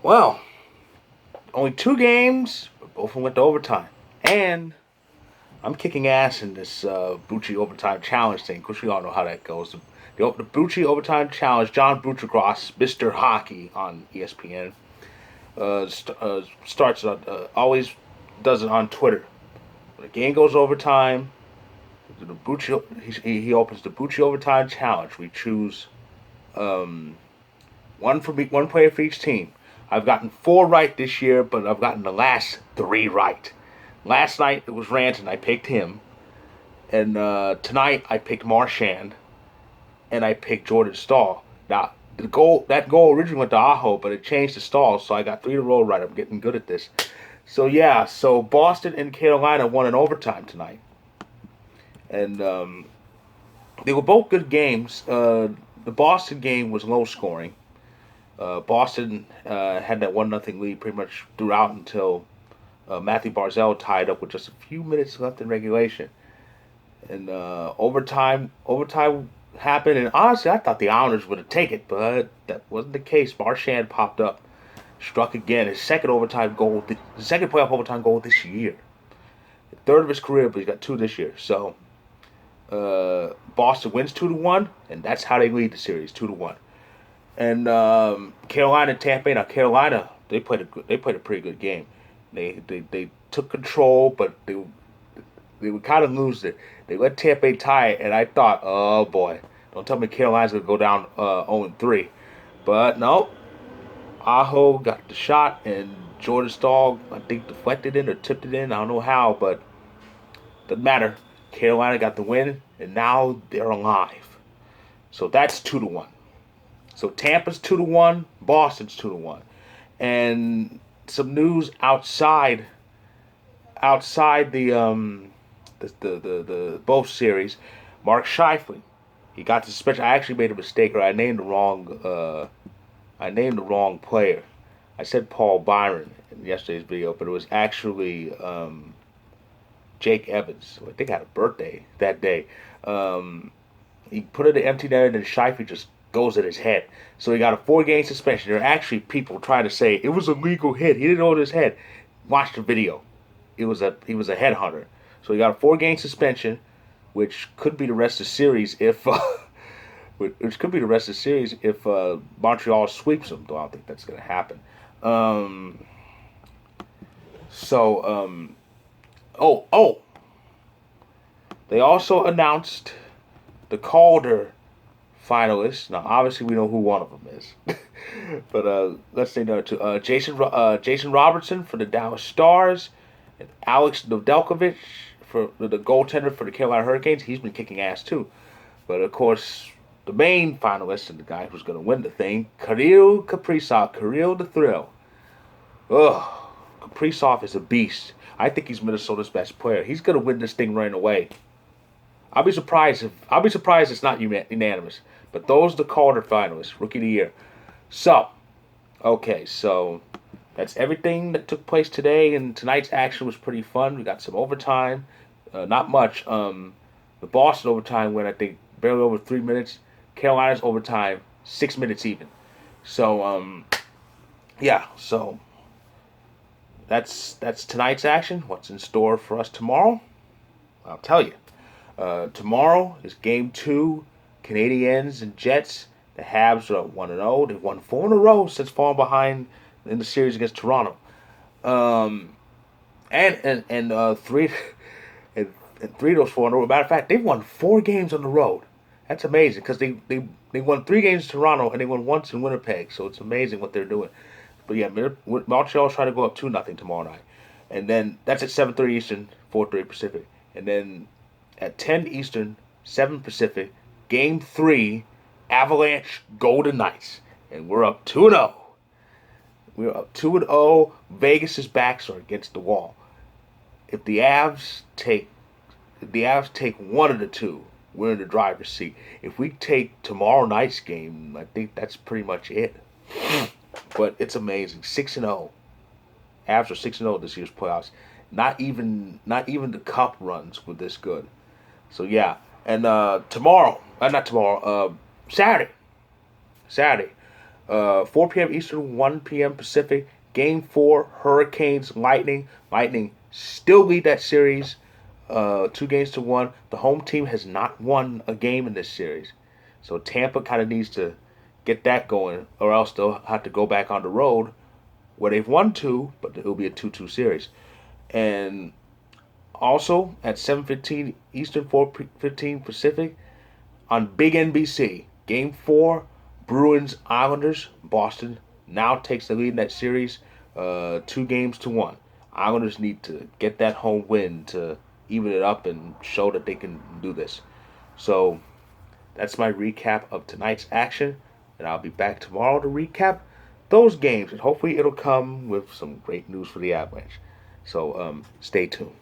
Well, only 2 games, but both of them went to overtime. And I'm kicking ass in this Bucci Overtime Challenge thing, because we all know how that goes. The Bucci Overtime Challenge, John Buccigross, Mr. Hockey on ESPN, starts on, always does it on Twitter. When the game goes overtime, he opens the Bucci Overtime Challenge. We choose um, one player for each team. I've gotten 4 right this year, but I've gotten the last 3 right. Last night it was Ranton. I picked him, and tonight I picked Marchand, and I picked Jordan Stahl. Now that goal originally went to Aho, but it changed to Stahl, so I got 3 in a row right. I'm getting good at this. So yeah, so Boston and Carolina won in overtime tonight, and they were both good games. The Boston game was low scoring. Boston had that 1-0 lead pretty much throughout until Matthew Barzal tied up with just a few minutes left in regulation. And overtime happened, and honestly, I thought the Islanders would have taken it, but that wasn't the case. Marchand popped up, struck again, his second overtime goal, the second playoff overtime goal this year. The third of his career, but he's got 2 this year. So Boston wins 2-1, and that's how they lead the series, 2-1. And Carolina and Tampa Bay. Now Carolina, they played a pretty good game. They took control, but they would kind of lose it. They let Tampa Bay tie it, and I thought, oh boy, don't tell me Carolina's gonna go down 0-3. But no, Aho got the shot, and Jordan Stahl I think deflected it or tipped it in. I don't know how, but doesn't matter. Carolina got the win, and now they're alive. So that's 2-1. So Tampa's 2-1, Boston's 2-1, and some news outside the both series. Mark Scheifele, he got suspension. I actually made a mistake, or I named the wrong player. I said Paul Byron in yesterday's video, but it was actually Jake Evans. I think had a birthday that day. He put it in the empty net, and then Scheifele just goes at his head. So he got a 4-game suspension. There are actually people trying to say it was a legal hit. He didn't hold his head. Watch the video. He was a headhunter. So he got a 4-game suspension, which could be the rest of the series if Montreal sweeps them. Though I don't think that's going to happen. Um, so they also announced the Calder finalists. Now, obviously, we know who one of them is, but let's say another two. Jason Robertson for the Dallas Stars, and Alex Nedeljkovic for the goaltender for the Carolina Hurricanes. He's been kicking ass too. But of course, the main finalist and the guy who's going to win the thing, Kirill Kaprizov, Kirill the Thrill. Ugh, Kaprizov is a beast. I think he's Minnesota's best player. He's going to win this thing right away. I'll be surprised it's not unanimous. But those are the Calder finalists, Rookie of the Year. So, okay, so that's everything that took place today, and tonight's action was pretty fun. We got some overtime, not much. The Boston overtime went, I think, barely over 3 minutes. Carolina's overtime, 6 minutes even. So, yeah, so that's tonight's action. What's in store for us tomorrow? I'll tell you. Tomorrow is Game 2, Canadiens and Jets. The Habs are 1-0. They've won 4 in a row since falling behind in the series against Toronto. Three and 3 of those 4 in a row. Matter of fact, they've won 4 games on the road. That's amazing because they won 3 games in Toronto and they won once in Winnipeg. So it's amazing what they're doing. But yeah, Montreal's trying to go up 2-0 tomorrow night, and then that's at 7:30 Eastern, 4:30 Pacific, and then at 10 Eastern, 7 Pacific, Game 3, Avalanche Golden Knights. And we're up 2-0. We're up 2-0. Vegas' backs are against the wall. If the Avs take one of the two, we're in the driver's seat. If we take tomorrow night's game, I think that's pretty much it. But it's amazing. 6-0. Avs are 6-0 this year's playoffs. Not even the cup runs were this good. So yeah, and Saturday, 4 p.m. Eastern, 1 p.m. Pacific. Game 4, Hurricanes, Lightning. Lightning still lead that series 2-1. The home team has not won a game in this series. So Tampa kind of needs to get that going, or else they'll have to go back on the road where they've won 2, but it'll be a 2-2 series. And also at 7:15 Eastern, 4:15 Pacific on Big NBC, Game 4, Bruins Islanders. Boston now takes the lead in that series, 2-1. Islanders need to get that home win to even it up and show that they can do this. So that's my recap of tonight's action, and I'll be back tomorrow to recap those games, and hopefully it'll come with some great news for the Avalanche. So stay tuned.